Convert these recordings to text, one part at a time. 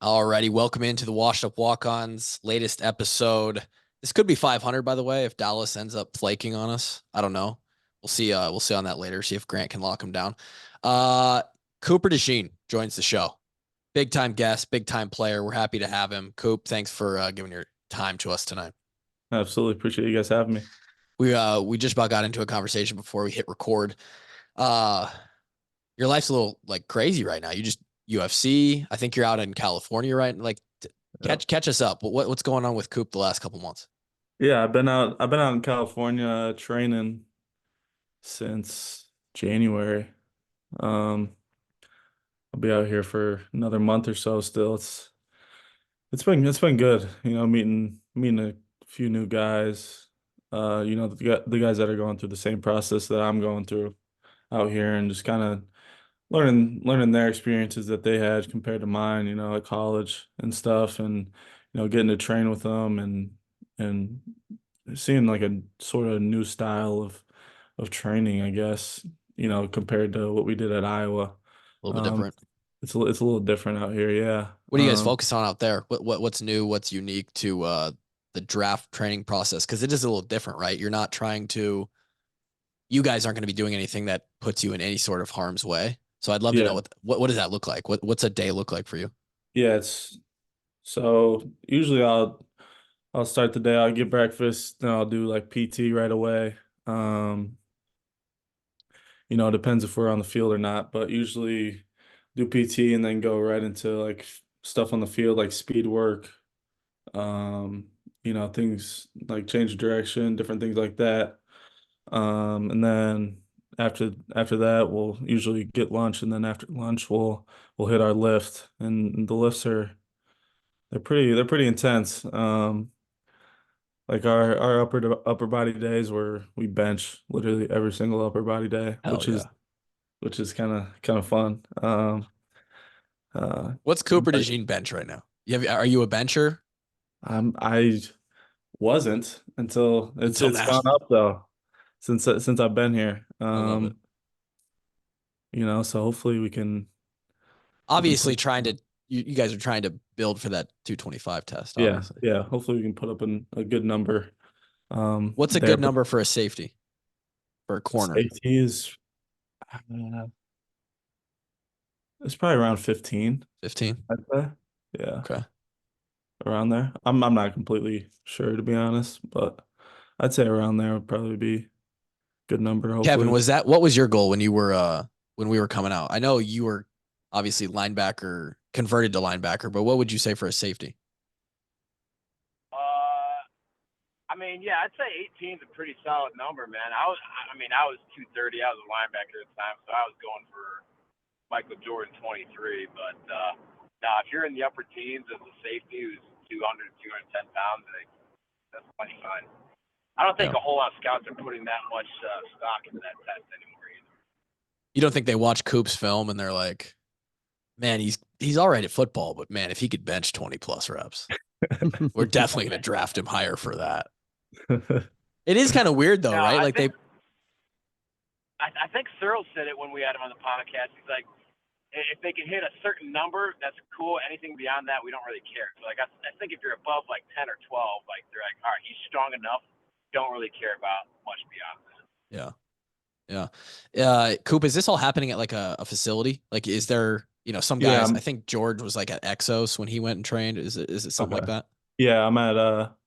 Alrighty, welcome into the Washed Up Walk-Ons latest episode. This could be 500, by the way, if Dallas ends up flaking on us. I don't know. We'll see. We'll see on that later. See if Grant can lock him down. Uh, Cooper Dejean joins the show. Big time guest, big time player. We're happy to have him. Coop, thanks for giving your time to us tonight. Absolutely appreciate you guys having me. We just about got into a conversation before we hit record. Uh, your life's a little like crazy right now. You just UFC. I think you're out in California, right? Like Yep. catch us up. What's going on with Coop the last couple months? Yeah, I've been out in California training since January. Um, I'll be out here for another month or so still. It's been good, meeting a few new guys. The guys that are going through the same process that I'm going through out here and just kind of learning their experiences that they had compared to mine, at college and stuff and getting to train with them and seeing like a sort of new style of training, I guess, compared to what we did at Iowa. A little bit Um, different. it's a little different out here, yeah. What do you guys focus on out there? What's new? What's unique to the draft training process? Because it is a little different, right? You're not trying to. You guys aren't going to be doing anything that puts you in any sort of harm's way. So I'd love to know Yeah, what does that look like? What's a day look like for you? yeah. It's so usually I'll start the day. I'll get breakfast, then I'll do like PT right away. Um, it depends if we're on the field or not, but usually do PT and then go right into like stuff on the field, like speed work, things like change of direction, different things like that. And then after that, we'll usually get lunch, and then after lunch, we'll hit our lift, and the lifts they're pretty intense. Like our upper body days where we bench literally every single upper body day, Hell yeah. which is kind of fun. Uh, What's Cooper but DeJean bench right now? Are you a bencher I wasn't until it's until it's now? gone up though since I've been here. I love it. So hopefully we can Obviously, put trying to you guys are trying to build for that 225 test. yeah, Obviously, yeah, hopefully we can put up a good number what's a there. good But number for a safety for a corner? safety is it's probably around 15, 15. I'd say. Yeah, Okay. around there. I'm not completely sure to be honest, but I'd say around there would probably be a good number, Kevin, hopefully. was that what was your goal when we were coming out? I know you were obviously linebacker converted to linebacker, but what would you say for a safety? Uh, yeah, I'd say 18 is a pretty solid number, man. I was 230. I was a linebacker at the time, so I was going for Michael Jordan 23. But now, if you're in the upper teens as a safety who's 200, 210 pounds, that's plenty fine. I don't think Yeah. a whole lot of scouts are putting that much stock into that test anymore either. You don't think they watch Coop's film and they're like, man, he's all right at football, but man, if he could bench 20 plus reps, we're definitely gonna draft him higher for that. It is kind of weird though, No, right? Like I think Searle said it when we had him on the podcast. He's like, if they can hit a certain number, that's cool. Anything beyond that, we don't really care. So like I think if you're above like 10 or 12, like they're like, all right, he's strong enough. Don't really care about much beyond that. yeah. Yeah. Coop, is this all happening at like a facility? Like, is there, some Yeah, guys, I think George was like at Exos when he went and trained. Is it something like okay. that? Yeah, I'm at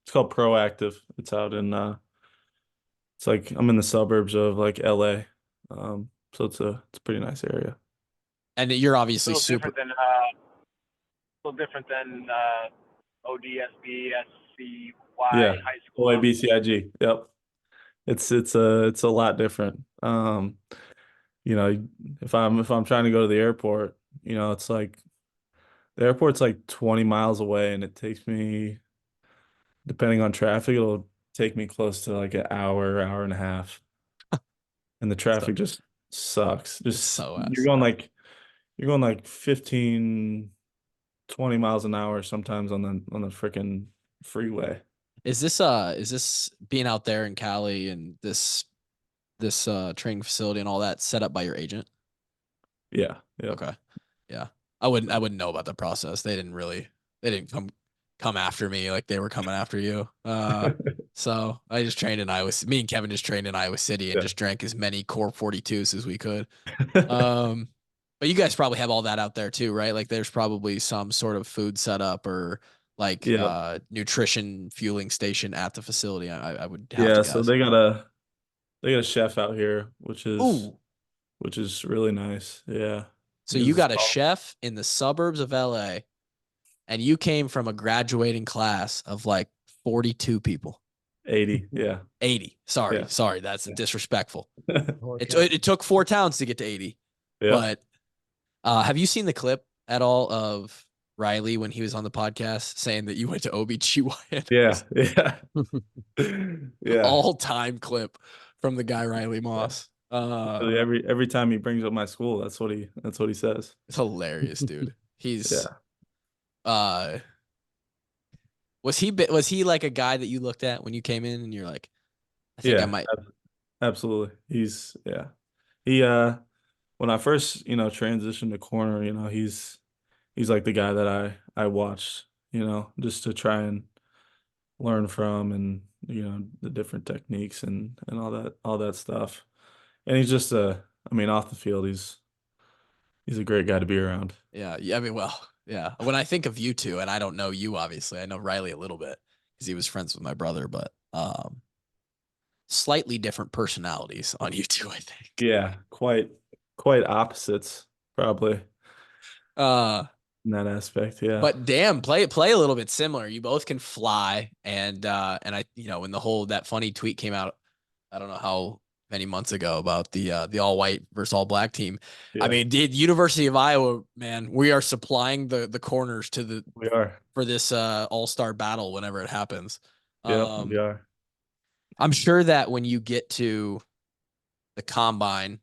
it's called Proactive. It's out in it's like I'm in the suburbs of like LA. So it's a pretty nice area. And you're It's obviously super, a little different than ODSB, SCY Yeah. high school. Huh? OABCIG. Yep. It's a lot different. You know, if I'm trying to go to the airport, it's like the airport's like 20 miles away and it takes me, depending on traffic, it'll take me close to like an hour and a half. And the so, traffic just sucks. it's Just so you're ass. going like 15, 20 miles an hour sometimes on the freaking freeway. Is this being out there in Cali and this training facility and all that set up by your agent? Yeah. Yep. Okay. Yeah. I wouldn't know about the process. They didn't come after me like they were coming after you. So I just trained in Iowa. Me and Kevin just trained in Iowa City and Yeah. just drank as many Core 42s as we could. Um, but you guys probably have all that out there too, right? Like there's probably some sort of food setup or like Yeah. nutrition fueling station at the facility. I would have to Yeah, so guess. they got a chef out here, Ooh, which is really nice. Yeah. so Gives you us got a chef in the suburbs of LA and you came from a graduating class of like 42 people. 80. Yeah. 80. Sorry, Yeah. sorry, that's disrespectful. Holy It cow. it took 4 towns to get to 80. Yeah. But have you seen the clip at all of Riley when he was on the podcast saying that you went to OBGYN? Yeah. Yeah. Yeah. All time clip from the guy Riley Yeah. Moss. Literally every time he brings up my school, that's what he says. It's hilarious, dude. He's Yeah. uh was he like a guy that you looked at when you came in and you're like, I think I Yeah. might. Absolutely. Yeah. He when I first, transitioned to corner, he's like the guy that I watched, just to try and learn from, and the different techniques and all that stuff. And he's just I mean, off the field, he's a great guy to be around. Yeah, yeah. I mean, well, yeah. When I think of you two, and I don't know you, obviously, I know Riley a little bit because he was friends with my brother, but slightly different personalities on you two, I think. Yeah, quite opposites probably Uh, in that aspect. Yeah. but damn, play a little bit similar. You both can fly, and I, when the whole that funny tweet came out, I don't know how many months ago about the all white versus all black team. I Yeah, mean, the University of Iowa, man, we are supplying the corners we are. for this all-star battle whenever it happens. Yep, we Um, are. I'm sure that when you get to the combine,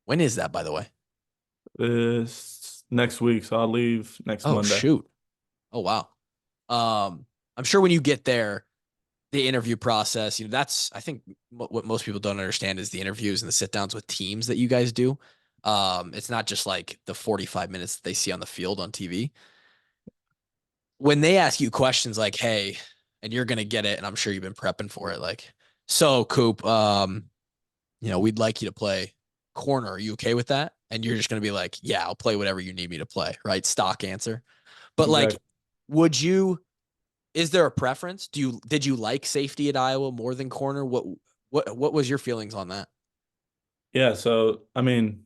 when is that, by the way? This next week, so I'll leave next Oh, Monday. shoot. Oh, wow. I'm sure when you get there, the interview process, that's, I think what most people don't understand is the interviews and the sit downs with teams that you guys do. It's not just like the 45 minutes that they see on the field on TV. When they ask you questions like, hey, and you're going to get it, and I'm sure you've been prepping for it, like, so Coop, we'd like you to play corner. Are you okay with that? And you're just going to be like, yeah, I'll play whatever you need me to play, right? Stock answer. But like, Exactly. would you, is there a preference? Did you like safety at Iowa more than corner? What was your feelings on that? Yeah, so I mean,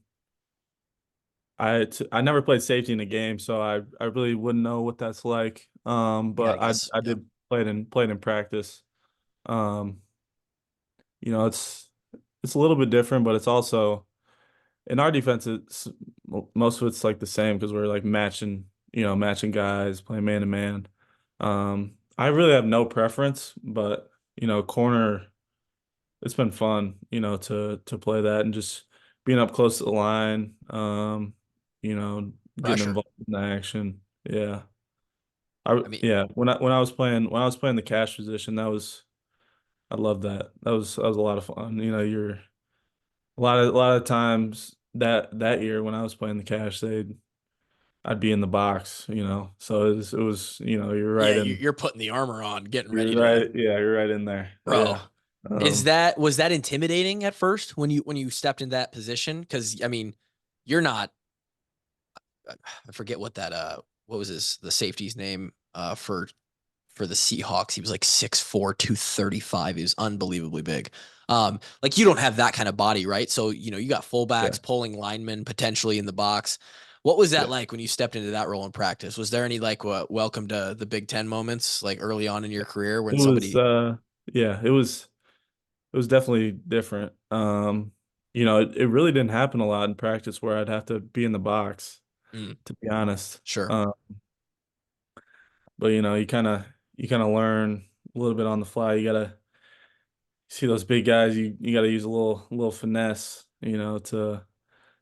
I never played safety in a game, so I really wouldn't know what that's like. Yeah, I But I guess. I Yeah. did played in practice. Um, it's a little bit different, but it's also in our defense. It's most of it's like the same because we're like matching guys, playing man to man. I really have no preference, but corner. It's been fun, to play that and just being up close to the line. You know, getting Pressure. involved in the action. Yeah. I mean, Yeah, when I was playing the cash position, I love that. That was a lot of fun. You're a lot of times that year when I was playing the cash, I'd be in the box, So it was, you're yeah, right in you're putting the armor on, getting you're ready to, right, yeah, you're right in there. bro. Yeah. Um Was that intimidating at first when you stepped in that position? Because I mean, you're not. I forget what was the safety's name for the Seahawks. He was like 6'4", 235. He was unbelievably big. Like you don't have that kind of body, right? So, you got yeah. fullbacks pulling linemen potentially in the box. What was that Yeah. like when you stepped into that role in practice? Was there any like welcome to the Big Ten moments like early on in your career when It was somebody, yeah, it was definitely different. It really didn't happen a lot in practice where I'd have to be in the box, mm, to be honest. sure, But you kind of learn a little bit on the fly. You gotta see those big guys. You gotta use a little finesse,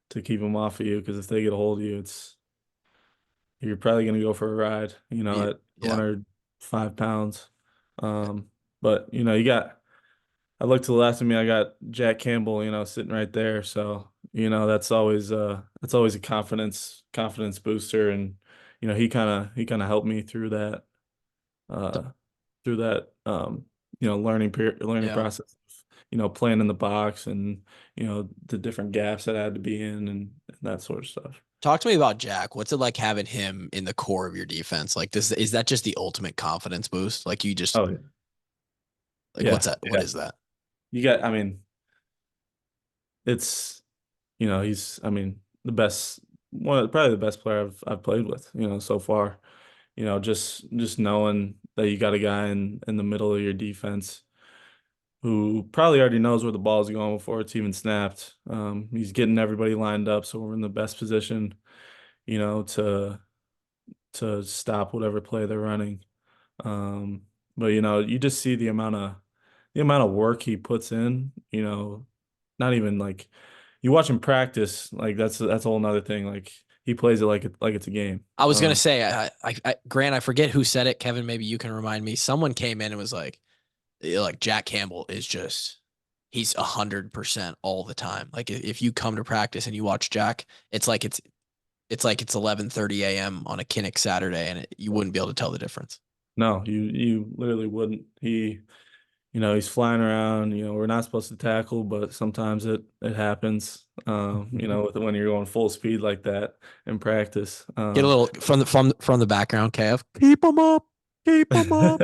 to keep them off of you. Because if they get a hold of you, you're probably gonna go for a ride. At yeah, 205 pounds. But you got. I look to the left of me. I got Jack Campbell, sitting right there. So that's always a confidence booster, and he kind of helped me uh through that learning Yeah. process, playing in the box, and the different gaps that I had to be in, and that sort of stuff. Talk to me about Jack. What's it like having him in the core of your defense? Like this, is that just the ultimate confidence boost? Like you just Oh, like what's yeah, that? What yeah. is that? I mean, it's he's, I mean, the best probably the best player I've played with, so far. Just knowing that you got a guy in the middle of your defense who probably already knows where the ball's going before it's even snapped. He's getting everybody lined up, so we're in the best position, to stop whatever play they're running. Um, but you just see the amount of work he puts in, not even like you watch him practice, like that's a whole nother thing. Like he plays it like it's a game. I was gonna say, Grant, I forget who said it. Kevin, maybe you can remind me. Someone came in and was like Jack Campbell is just he's 100% all the time. Like if you come to practice and you watch Jack, it's 11:30 a.m. on a Kinnick Saturday, and you wouldn't be able to tell the difference. No, you literally wouldn't. He's flying around. We're not supposed to tackle, but sometimes it happens. When you're going full speed like that in practice. Get a little from the background, Kev. Keep them up. Keep them up.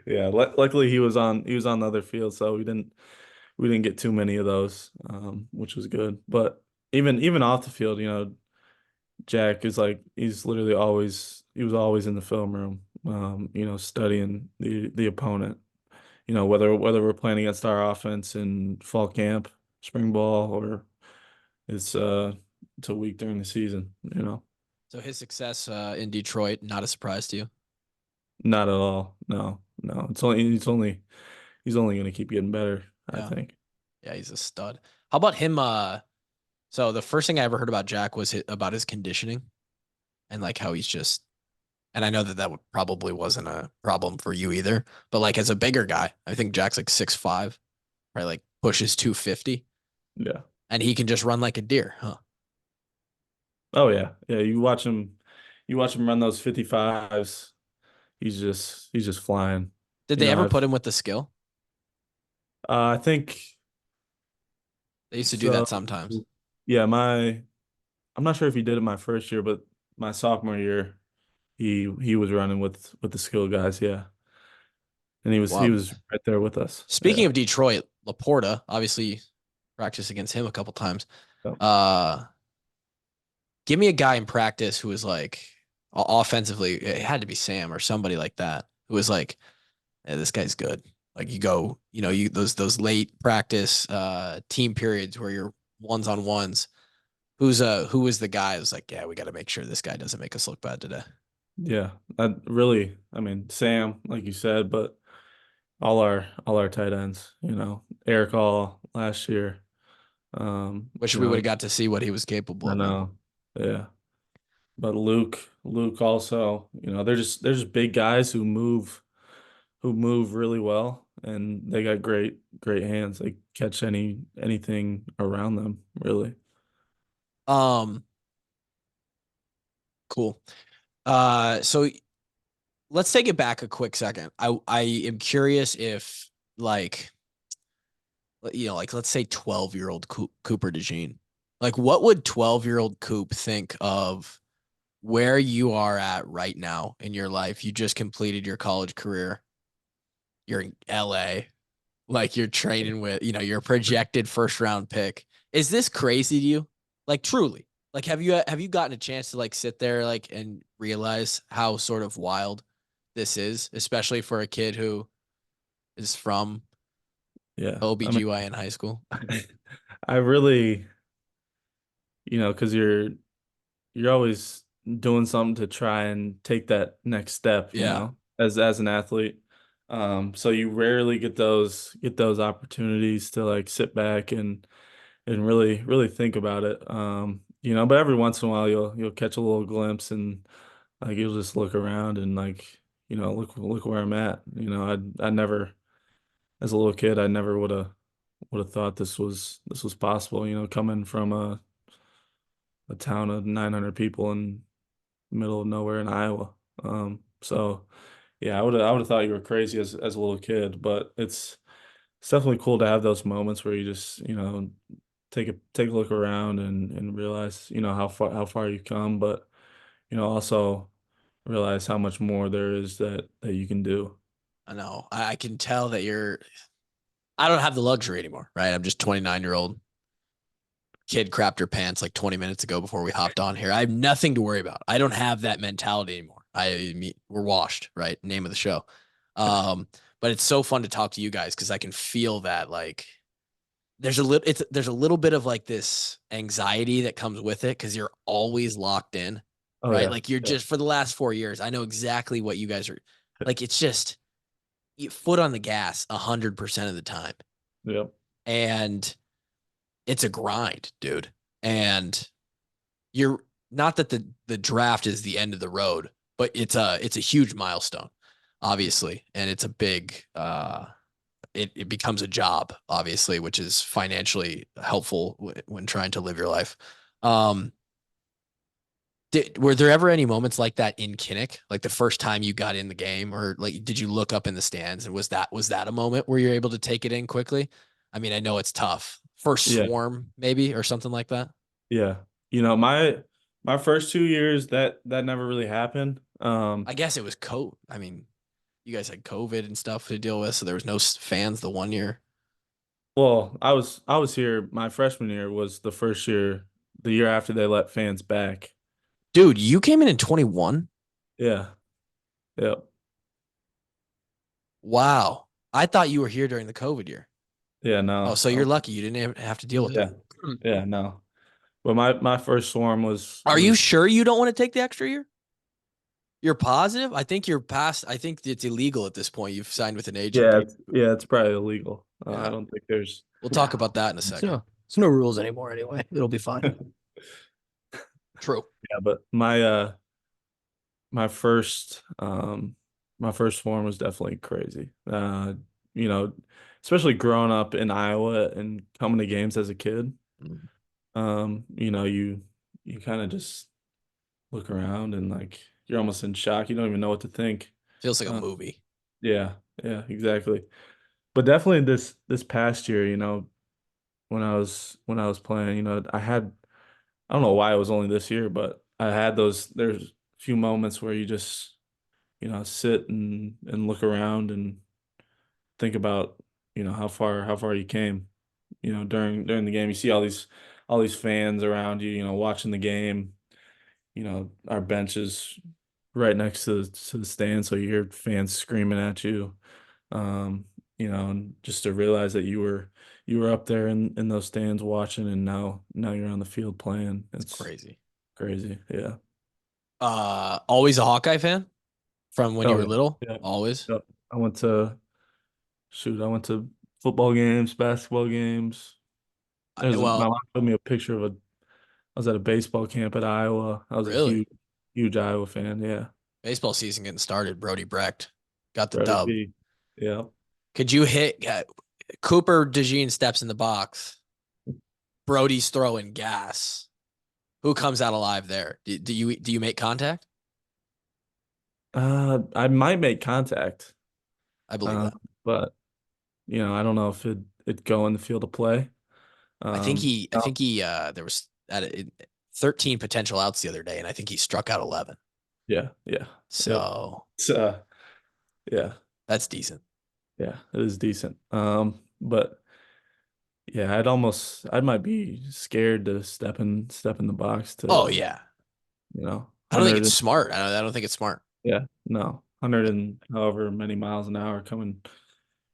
Yeah, luckily he was on the other field, so we didn't get too many of those, which was good. But even off the field, Jack is like he was always in the film room, studying the opponent. Whether we're playing against our offense in fall camp, spring ball, or it's a week during the season. So his success in Detroit, not a surprise to you. Not at all. No, no. He's only going to keep getting better, I Yeah. think. Yeah, he's a stud. How about him? So the first thing I ever heard about Jack was about his conditioning and like how he's just, and I know that probably wasn't a problem for you either, but like as a bigger guy, I think Jack's like 6'5", right? Like pushes 250 Yeah. and he can just run like a deer, huh? Oh yeah. Yeah, you watch him run those 55s. He's just flying. Did You they know, ever I've put him with the skill? I think They used to do so. that sometimes. Yeah, I'm not sure if he did it my first year, but my sophomore year, he was running with the skill guys, yeah. And he Well, was right there with us. speaking Yeah. of Detroit, Laporta, obviously practiced against him a couple times. So, Uh, Give me a guy in practice who was like offensively, it had to be Sam or somebody like that who was like, hey, this guy's good. Like you go, you those late practice team periods where you're ones on ones. Who was the guy who's like, yeah, we got to make sure this guy doesn't make us look bad today. yeah. I mean, Sam, like you said, but all our tight ends, Eric All last year. Um, Wish you we would have know, got to see what he was capable I of, man. know. Yeah. But Luke also, they're just big guys who move really well, and they got great hands. They catch anything around them, really. Um, cool. So let's take it back a quick second. I am curious if like like let's say 12-year-old Cooper Dejean, like what would 12-year-old Coop think of where you are at right now in your life? You just completed your college career. You're in LA, like you're training with, your projected first round pick. Is this crazy to you? Like truly? Like have you gotten a chance to like sit there like and realize how sort of wild this is, especially for a kid who is from Yeah. I mean, OBGYN high school? I really, because you're always doing something to try and take that next step, Yeah. as an athlete. So you rarely get those opportunities to like sit back and really really think about it. But every once in a while you'll catch a little glimpse, and like you'll just look around and like, look where I'm at. I never, as a little kid, I never would have would have thought this was possible, coming from a town of 900 people in the middle of nowhere in Iowa. So yeah, I would have thought you were crazy as a little kid, but it's definitely cool to have those moments where you just, take a look around and realize, how far you've come, but also realize how much more there is that you can do. I know. I can tell that I don't have the luxury anymore, right? I'm just 29-year-old kid crapped her pants like 20 minutes ago before we hopped on here. I have nothing to worry about. I don't have that mentality anymore. We're washed, right? Name of the show. Um, but it's so fun to talk to you guys because I can feel that like there's a little bit of like this anxiety that comes with it because you're always locked in, Oh right? yeah. Like you're Yeah. just for the last 4 years. I know exactly what you guys are like. It's just foot on the gas 100% of the time, Yep. and it's a grind, dude. And you're not that the draft is the end of the road, but it's a huge milestone, obviously, and it's a big it becomes a job, obviously, which is financially helpful when trying to live your life. Um, were there ever any moments like that in Kinnick, like the first time you got in the game, or like did you look up in the stands and was that a moment where you're able to take it in quickly? I mean, I know it's tough. First Yeah. swarm, maybe, or something like that. Yeah. My first 2 years that never really happened. I guess it was COVID. I mean, you guys had COVID and stuff to deal with, so there was no fans the one year. Well, I was here. My freshman year was the first year, the year after they let fans back. Dude, you came in 21. Yeah. Yep. Wow. I thought you were here during the COVID year. Yeah. Oh, No. so you're lucky you didn't have to deal with it. Yeah. Yeah. No. But my first swarm was Are you was sure you don't want to take the extra year? You're positive? I think you're past. I think it's illegal at this point. You've signed with an agent. yeah, it's probably illegal. I Yeah. don't think there's We'll talk No, about that in a it's second. no rules anymore anyway. It'll be fine. True. yeah, but my first my first swarm was definitely crazy. You know, especially growing up in Iowa and coming to games as a kid. Mm. You kind of just look around and like you're almost in shock. You don't even know what to think. Feels like a Uh, movie. yeah, yeah, exactly. But definitely this past year, when I was playing, I don't know why it was only this year, but there's a few moments where you just, sit and look around and think about, how far you came, during the game. You see all these fans around you, watching the game. Our bench is right next to the stand, so you hear fans screaming at you. Um, and just to realize that you were up there in those stands watching, and now you're on the field playing. It's It's crazy. crazy. Yeah. Always a Hawkeye fan from when you Oh were yeah. little? Yeah. Always? Yep. I went to football games, basketball games. My Well, mom showed me a picture of I was at a baseball camp at Iowa. I was a really? huge Iowa fan. Yeah. Baseball season getting started. Brody Brecht got the Brody dub. B. Yeah. Could you hit Cooper Dejean steps in the box? Brody's throwing gas. Who comes out alive there? Do you make contact? I might make contact. I believe Uh, that. but I don't know if it'd go in the field of play. I Oh, think he there was 13 potential outs the other day, and I think he struck out 11. yeah, yeah, yep. So It's, yeah, that's decent. yeah, it is decent. But yeah, I might be scared to step in the box Oh to, yeah. you know, I don't think it's 100 smart. I don't think it's smart. yeah, no, 100 and however many miles an hour coming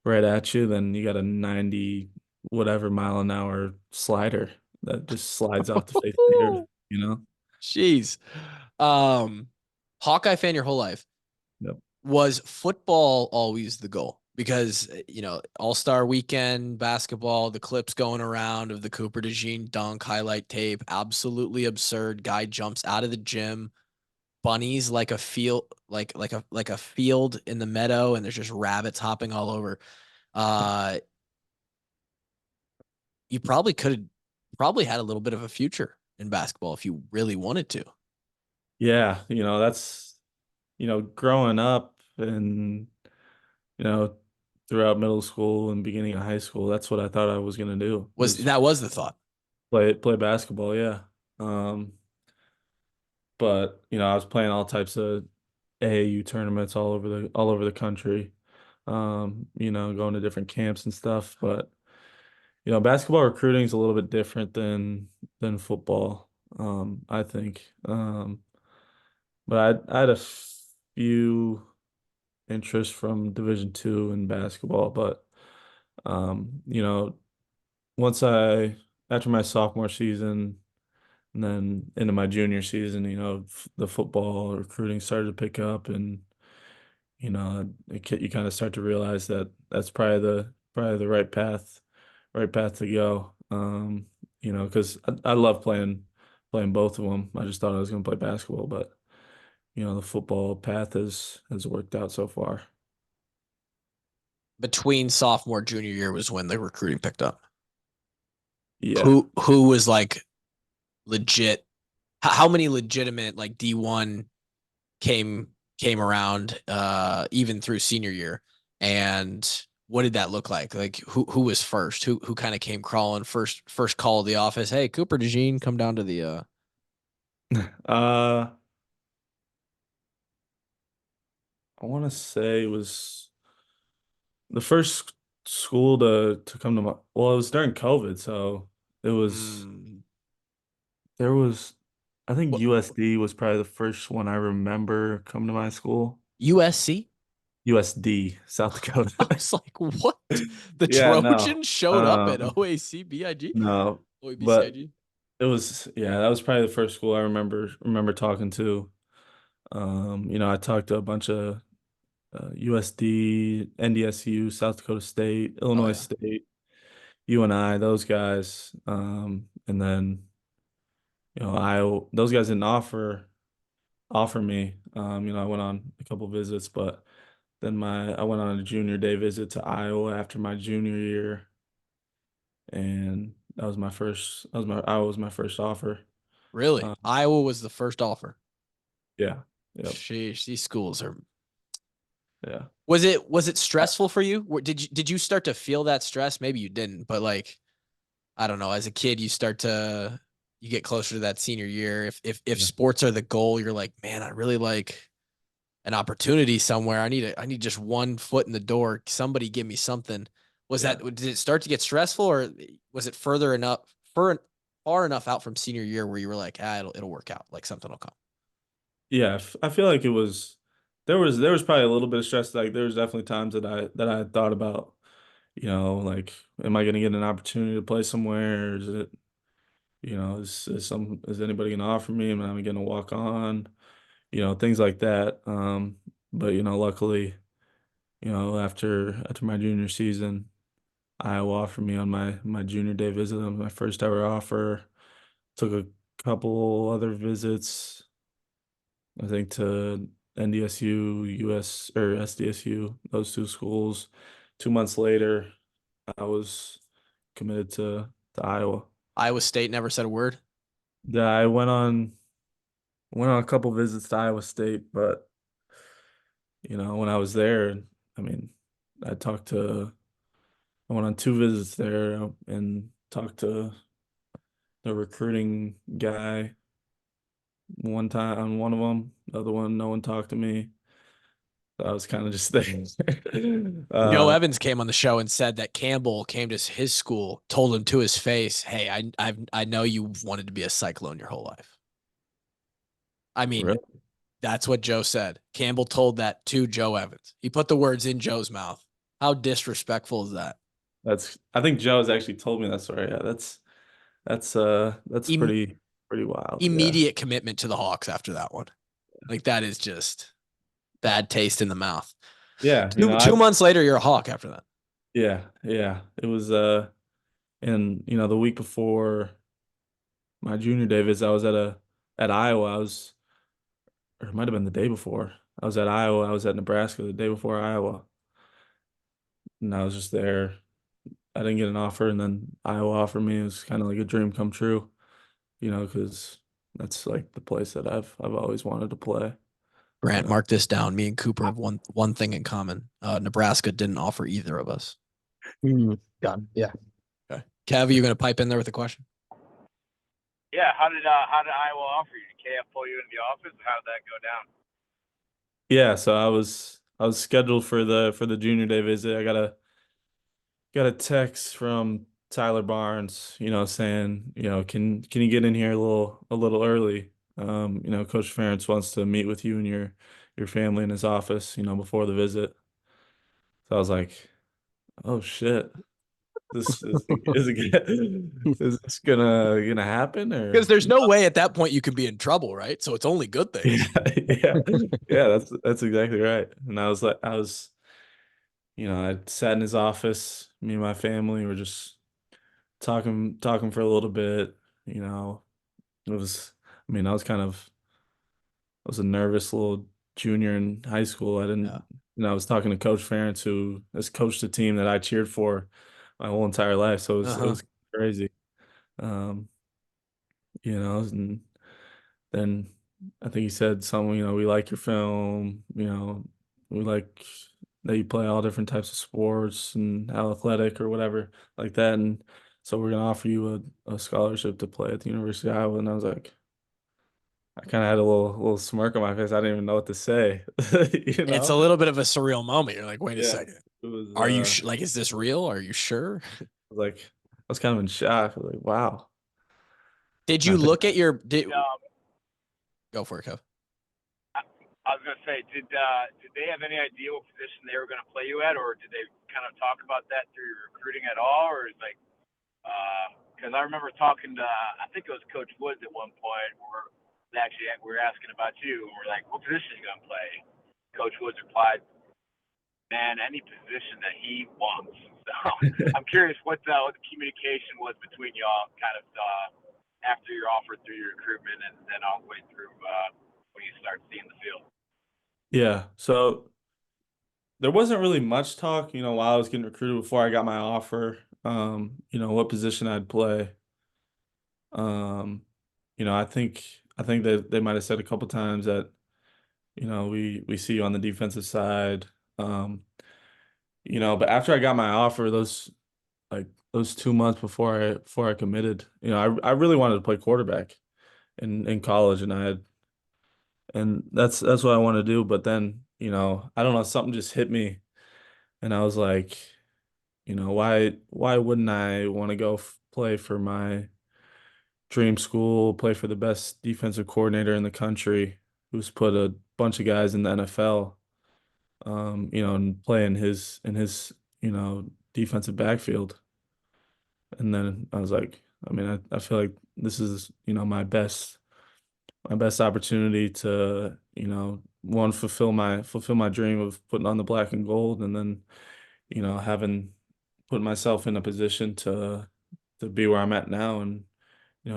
right at you, then you got a 90 whatever mile an hour slider that just slides off the face of the earth, you know? Jeez. Um, Hawkeye fan your whole life. Yep. Was football always the goal? Because All-Star weekend basketball, the clips going around of the Cooper DeJean dunk highlight tape, absolutely absurd. Guy jumps out of the gym, bunnies like a field, like a field in the meadow, and there's just rabbits hopping all over. Uh, you probably could have probably had a little bit of a future in basketball if you really wanted to. Yeah, that's growing up and you know throughout middle school and beginning of high school, that's what I thought I was gonna do Was was that was the thought? play basketball. Yeah. Um, but I was playing all types of AAU tournaments all over the country. Going to different camps and stuff. But basketball recruiting is a little bit different than football. I think. But I had a few interests from Division II in basketball, but um, you know, once I after my sophomore season and then into my junior season, the football recruiting started to pick up, and you kind of start to realize that that's probably the right path to go. Because I love playing both of them. I just thought I was going to play basketball, but the football path has worked out so far. Between sophomore junior year was when the recruiting picked up. Yeah. Who was like legit? How many legitimate like D1 came came around even through senior year, and what did that look like? Like who was first? Who kind of came crawling first call of the office? Hey, Cooper Dejean, come down to the Uh, I want to say it was the first school to come to my, well, it was during COVID, so it was mm, there was I think what USD was probably the first one I remember coming to my school. USC? USD, South I Dakota. was like, what? The Yeah, no. Trojans showed up at Um, OACBIG? no, but OABCIG? that was probably the first school I remember talking to. I talked to a bunch of USD, NDSU, South Dakota State, Oh Illinois yeah. State, UNI, those guys. And then, Iowa, those guys didn't offer me. I went on a couple visits, but then I went on a junior day visit to Iowa after my junior year, and Iowa was my first offer. Really? Um, Iowa was the first offer. yeah, yep, Sheesh, these schools are. yeah. Was it stressful for you? Did you start to feel that stress? Maybe you didn't, but like I don't know, as a kid you get closer to that senior year. If Yeah. sports are the goal, you're like, man, I really like an opportunity somewhere. I need just one foot in the door. Somebody give me something. Yeah. Did it start to get stressful, or was it far enough out from senior year where you were like, it'll work out, like something will come. Yeah, I feel like it was there was probably a little bit of stress. Like there was definitely times that I had thought about, like am I going to get an opportunity to play somewhere? Is it, is anybody going to offer me? Am I going to walk on? Things like that. But luckily, after my junior season, Iowa offered me on my junior day visit, on my first ever offer. Took a couple other visits, I think, to NDSU, US or SDSU, those two schools. 2 months later, I was committed to Iowa. Iowa State never said a word. Yeah, I went on a couple visits to Iowa State, but when I was there, I mean, I talked to I went on two visits there and talked to the recruiting guy one time on one of them. The other one, no one talked to me. So I was kind of just there. Joe uh, Evans came on the show and said that Campbell came to his school, told him to his face, "Hey, I know you wanted to be a Cyclone your whole life." I mean, really, that's what Joe said. Campbell told that to Joe Evans. He put the words in Joe's mouth. How disrespectful is that? I think Joe's actually told me that story. Yeah, that's Im- pretty wild. Yeah, Immediate commitment to the Hawks after that one. Like that is just bad taste in the mouth. yeah. Two months later, you're a Hawk after that. Yeah. It was and the week before my junior day visit, I was at Iowa. Or it might have been the day before. I was at Iowa. I was at Nebraska the day before Iowa, and I was just there. I didn't get an offer, and then Iowa offered me. It was kind of like a dream come true, because that's like the place that I've always wanted to play. Grant, mark this down. Me and Cooper have one thing in common. Nebraska didn't offer either of us. Done. Yeah. Okay. Kev, are you going to pipe in there with a question? Yeah, how did Iowa offer you? Did KF pull you into the office? How did that go down? Yeah, so I was scheduled for the junior day visit. I got a text from Tyler Barnes, saying, can you get in here a little early? Coach Ferentz wants to meet with you and your family in his office, before the visit. So I was like, oh shit. This is this gonna happen Because or there's no way at that point you could be in trouble, right? So it's only good things. yeah, yeah, that's exactly right. And I was like, I sat in his office, me and my family were just talking for a little bit, you know. It was I mean, I was a nervous little junior in high school. I didn't Yeah. I was talking to Coach Ferentz, who has coached a team that I cheered for my whole entire life. So it was crazy. Um, and then I think he said something, we like your film, we like that you play all different types of sports and how athletic or whatever like that. And so we're gonna offer you a scholarship to play at the University of Iowa. And I was like, I kind of had a little smirk on my face. I didn't even know what to say, It's a little bit of a surreal moment. You're like, wait a Yeah, second. it was. Are you like, is this real? Are you sure? I was kind of in shock. I was like, wow. Did And I you think, look at your Um, go for it, Kev? I was gonna say, did they have any idea what position they were gonna play you at, or did they kind of talk about that through your recruiting at all, or is like, because I remember talking to, I think it was Coach Woods at one point, where we were asking about you, and we're like, what position are you gonna play? Coach Woods replied, man, any position that he wants. So I'm curious what the communication was between y'all, kind of after you're offered through your recruitment, and then all the way through when you start seeing the field. yeah. So there wasn't really much talk, while I was getting recruited before I got my offer. What position I'd play. Um, I think that they might have said a couple times that, we see you on the defensive side. But after I got my offer, those 2 months before I committed, I really wanted to play quarterback in college, and that's what I want to do. But then, I don't know, something just hit me, and I was like, why wouldn't I want to go play for my dream school, play for the best defensive coordinator in the country, who's put a bunch of guys in the NFL, and play in his defensive backfield. And then I was like, I mean, I feel like this is, my best opportunity to, one, fulfill my dream of putting on the black and gold, and then, having put myself in a position to be where I'm at now and,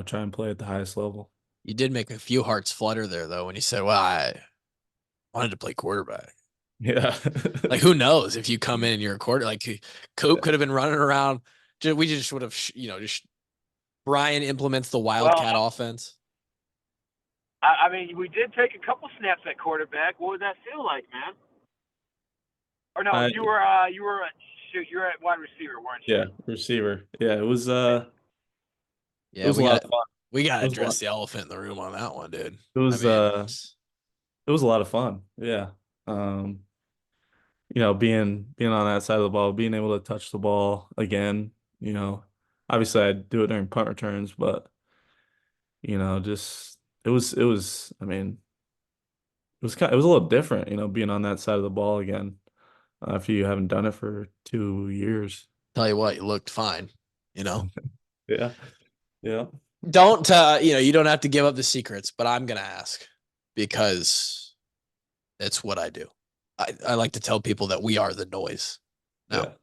try and play at the highest level. You did make a few hearts flutter there, though, when you said, well, I wanted to play quarterback. Yeah. Like, who knows if you come in and you're a quarter, like Coop could have been running around. We just would have, just Brian implements the Wildcat offense. I mean, we did take a couple snaps at quarterback. What would that feel like, man? Or no, you were at wide receiver, weren't you? Yeah, receiver. Yeah, it was Yeah, it was a lot of fun. We got to It was a address lot. the elephant in the room on that one, dude. It was I mean, it was a lot of fun. Yeah. Being on that side of the ball, being able to touch the ball again, obviously I'd do it during punt returns, but just it was I mean, it was a little different, being on that side of the ball again after you haven't done it for 2 years. tell you what, you looked fine, Yeah. Yeah. Don't you don't have to give up the secrets, but I'm gonna ask because it's what I do. I like to tell people that we are the noise. Now,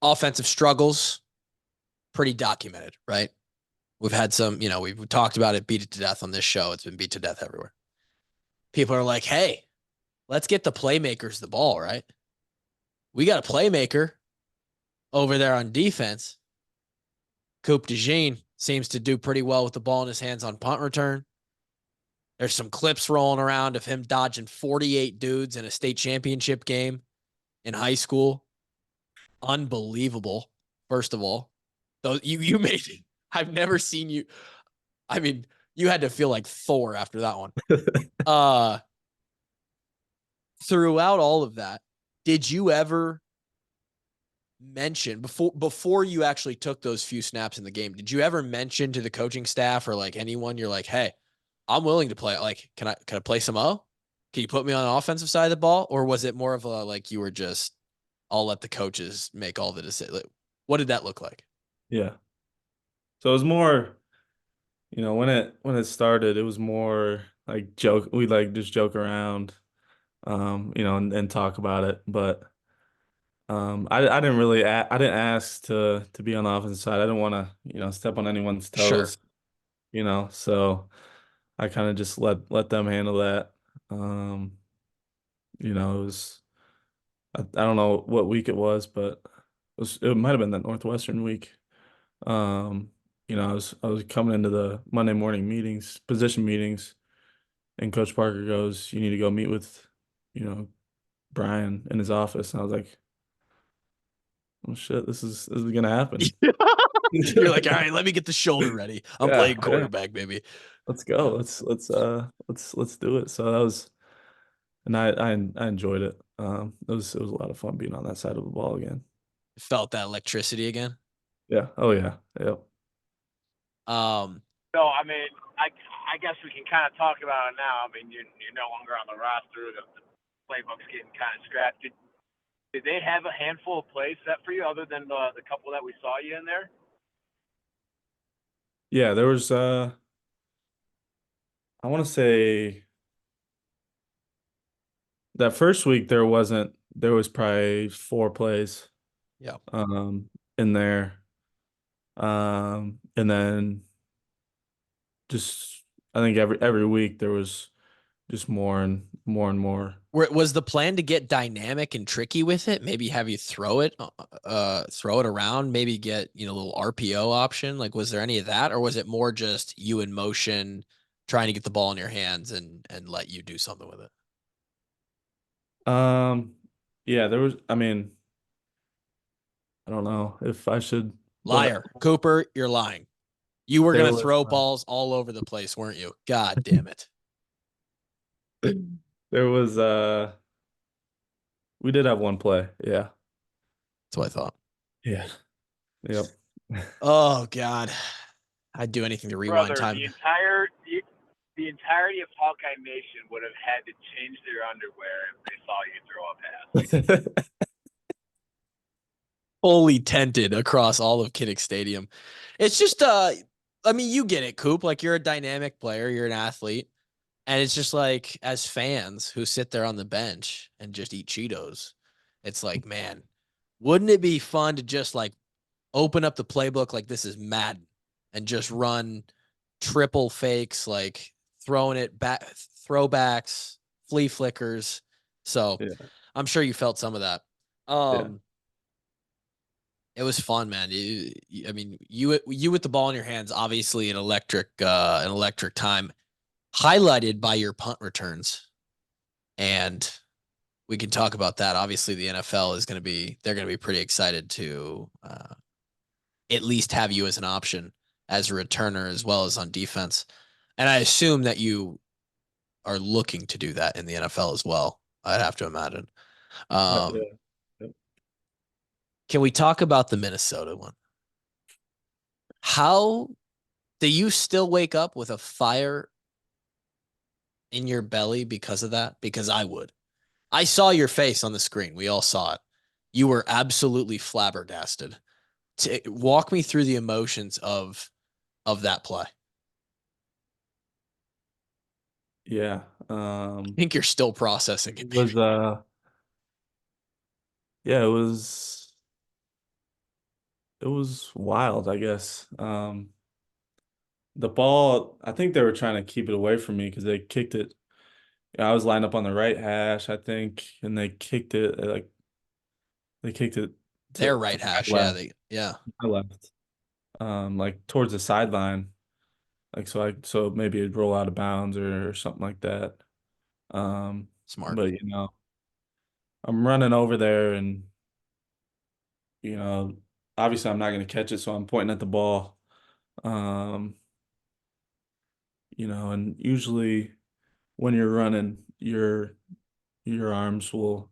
offensive struggles, pretty documented, right? We've had some, we've talked about it, beat it to death on this show. It's been beat to death everywhere. People are like, hey, let's get the playmakers the ball, right? we got a playmaker over there on defense. Coop Dejean seems to do pretty well with the ball in his hands on punt return. There's some clips rolling around of him dodging 48 dudes in a state championship game in high school. Unbelievable. First of all, though you made it. I've never seen you. I mean, you had to feel like Thor after that one. Throughout all of that, did you ever mention before you actually took those few snaps in the game, did you ever mention to the coaching staff or like anyone, you're like, hey, I'm willing to play, like, can I play some O? Can you put me on the offensive side of the ball? Or was it more of a like you were just, I'll let the coaches make all the decisions? Like, what did that look like? Yeah. So it was more, when it started, it was more like joke. We like just joke around, and talk about it. But I didn't really I didn't ask to be on the offensive side. I didn't want to step on anyone's Sure. toes. So I kind of just let them handle that. It was I don't know what week it was, but it might have been that Northwestern week. Um, I was coming into the Monday morning meetings, position meetings, and Coach Parker goes, "You need to go meet with, you know, Brian in his office." And I was like, "Oh shit, this is gonna happen." You're like, all right, let me get the shoulder ready. I'm Yeah, playing yeah. quarterback, baby. Let's go. Let's do it. So that was, and I enjoyed it. It was a lot of fun being on that side of the ball again. Felt that electricity again. Yeah. Oh yeah. Yep. Um, So I mean, I guess we can kind of talk about it now. I mean, you're no longer on the roster. The playbook's getting kind of scrapped. Did they have a handful of plays set for you other than the couple that we saw you in there? Yeah, there was I want to say that first week there was probably 4 plays yeah. in there. And then just I think every week there was just more and more and more. Was the plan to get dynamic and tricky with it? Maybe have you throw it around, maybe get, a little RPO option. Like, was there any of that, or was it more just you in motion trying to get the ball in your hands and let you do something with it? Um yeah, there was I mean, I don't know if I should, but Liar. Cooper, you're lying. You were there going to was throw balls all over the place, weren't you? God damn it. there was we did have one play. Yeah. That's what I thought. Yeah. Yep. Oh, God. I'd do anything to rewind Brother, time. the entirety of Hawkeye Nation would have had to change their underwear if they saw you throw a pass. Fully tented across all of Kinnick Stadium. It's just, I mean, you get it, Coop. Like, you're a dynamic player, you're an athlete. And it's just like, as fans who sit there on the bench and just eat Cheetos, it's like, man, wouldn't it be fun to just like open up the playbook like this is Madden and just run triple fakes, like throwing it back, throwbacks, flea flickers. So Yeah. I'm sure you felt some of that. Yeah. It was fun, man. I mean, you with the ball in your hands, obviously an electric time, highlighted by your punt returns, and we can talk about that. Obviously, the NFL is they're going to be pretty excited to at least have you as an option as a returner as well as on defense. And I assume that you are looking to do that in the NFL as well. I'd have to imagine. Yeah. Yep. Can we talk about the Minnesota one? How do you still wake up with a fire in your belly because of that? Because I would. I saw your face on the screen. We all saw it. You were absolutely flabbergasted. Walk me through the emotions of that play. Yeah. I think you're still processing It it, was baby. yeah, it was wild, I guess. The ball, I think they were trying to keep it away from me because they kicked it. I was lined up on the right hash, I think, and they kicked it like They kicked it Their to right hash. my Yeah. left. Yeah. My left. Like towards the sideline. Like so maybe it'd roll out of bounds or something like that. Smart. But I'm running over there and obviously I'm not gonna catch it, so I'm pointing at the ball. Um, and usually when you're running, your arms will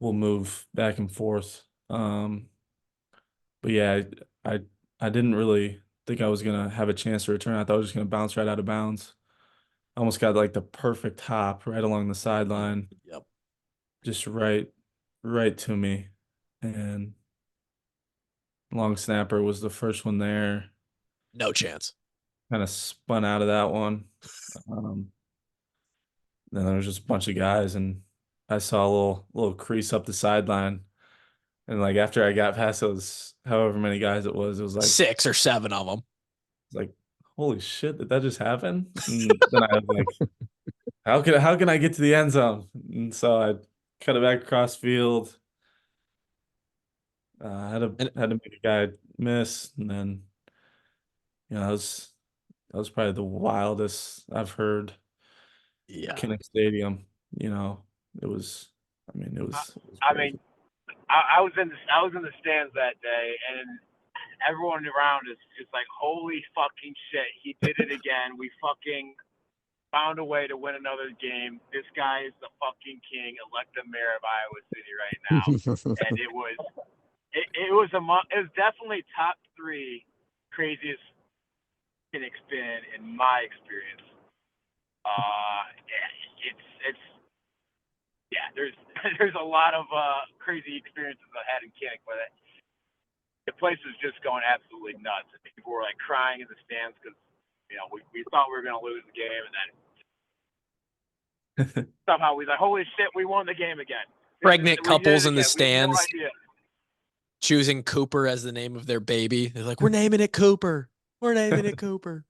move back and forth. But yeah, I I didn't really think I was gonna have a chance to return. I thought I was just gonna bounce right out of bounds. I almost got like the perfect hop right along the sideline, Yep. just right to me. And long snapper was the first one there. No chance. Kind of spun out of that one. Um, then there was just a bunch of guys, and I saw a little crease up the sideline. And like after I got past those, however many guys it was like 6 or 7 of them. holy shit, did that just happen? And then I was like, how can I get to the end zone? And so I cut it back across field. Had to And had to make a guy miss, and then that was probably the wildest I've heard. yeah. Kinnick Stadium. You know, it was. I mean, it was I crazy. mean, I was in the stands that day, and everyone around is just like, holy fucking shit, he did it again. We fucking found a way to win another game. This guy is the fucking king, elected mayor of Iowa City right now. And it was definitely top 3 craziest Kinnick spin in my experience. It's yeah, there's there's a lot of crazy experiences I had in Kinnick, but the place was just going absolutely nuts. People were like crying in the stands because we thought we were going to lose the game, and then somehow we like, holy shit, we won the game again. Pregnant We did couples it in the again. We had no stands idea. choosing Cooper as the name of their baby. They're like, we're naming it Cooper. We're naming it Cooper.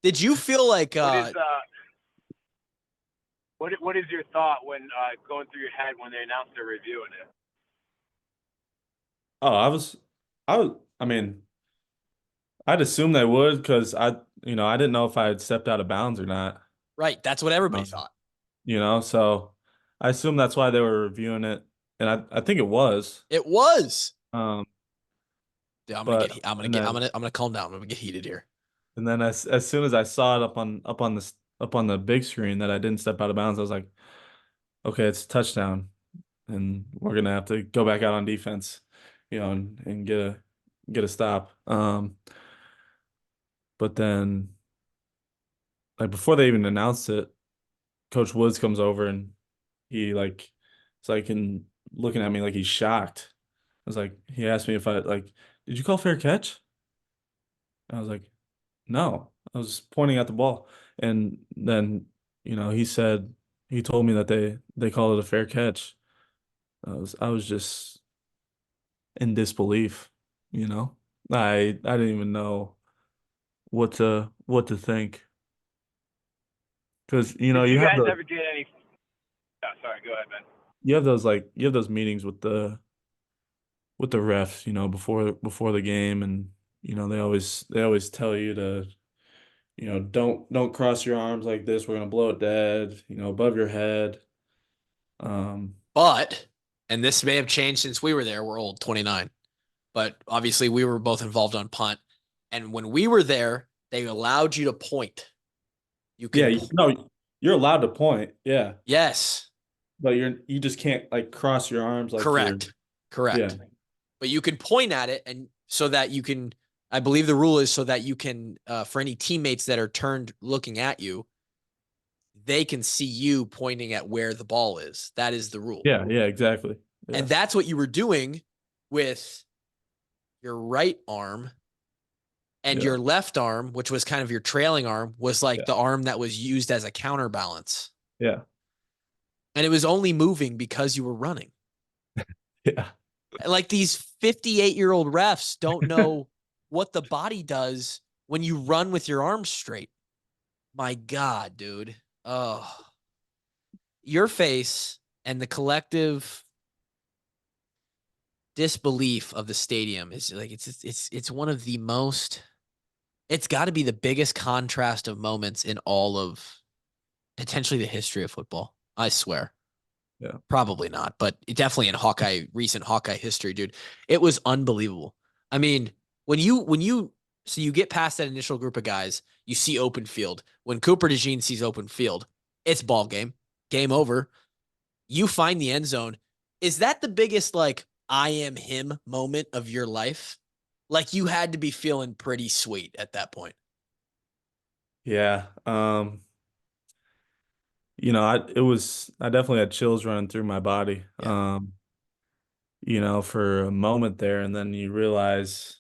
Did you feel like What is your thought when going through your head when they announced they're reviewing it? Oh, I mean, I'd assume they would because I didn't know if I had stepped out of bounds or not. right? That's what everybody Um, thought. so I assume that's why they were reviewing it, and I think it was. It was. Um, Dude, I'm gonna but get. I'm gonna and get. then I'm gonna calm down. I'm gonna get heated here. as soon as I saw it up on the big screen that I didn't step out of bounds, I was like, okay, it's a touchdown, and we're gonna have to go back out on defense, and get a stop. But then like before they even announced it, Coach Woods comes over and he like it's like in looking at me like he's shocked. I was like, he asked me if I like, did you call fair catch? I was like, no, I was pointing at the ball. And then, he told me that they call it a fair catch. I was just in disbelief, you know. I didn't even know what to think. Because, Did you you have guys the ever get any? Oh, sorry, go ahead, man. you have those meetings with the refs, before the game, and they always tell you to, don't cross your arms like this. We're gonna blow it dead, above your head. Um, But, and this may have changed since we were there. We're old, 29. But obviously, we were both involved on punt. And when we were there, they allowed you to point. You yeah, could, no, you're allowed to point, yeah, yes, but you just can't like cross your arms like you're, correct, yeah, correct. But you can point at it, and so that you can. I believe the rule is so that you can, for any teammates that are turned looking at you, they can see you pointing at where the ball is. That is the rule. yeah, exactly, And yeah, that's what you were doing with your right arm, and yeah, your left arm, which was kind of your trailing arm, was like yeah, the arm that was used as a counterbalance. yeah, And it was only moving because you were running. yeah. Like these 58-year-old refs don't know what the body does when you run with your arms straight. My God, dude. Oh, your face and the collective disbelief of the stadium is like it's one of the most. It's got to be the biggest contrast of moments in all of potentially the history of football. I swear. Yeah. Probably not, but definitely in recent Hawkeye history, dude. It was unbelievable. I mean, so you get past that initial group of guys, you see open field. When Cooper Dejean sees open field, it's ball game over. You find the end zone. Is that the biggest like I am him moment of your life? Like you had to be feeling pretty sweet at that point. Yeah. I definitely had chills running through my body. Yeah. For a moment there, and then you realize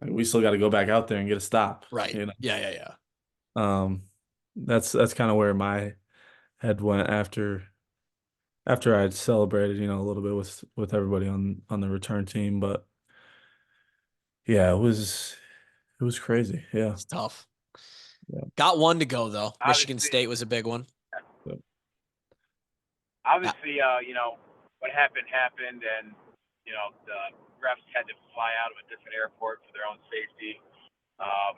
like, we still got to go back out there and get a stop. Right. Yeah. Um, that's kind of where my head went after I'd celebrated, a little bit with everybody on the return team. But yeah, it was crazy. Yeah. It's tough. Yeah. Got one to go though. Michigan Obviously, State was a big one. So, obviously, what happened, and the refs had to fly out of a different airport for their own safety. Um,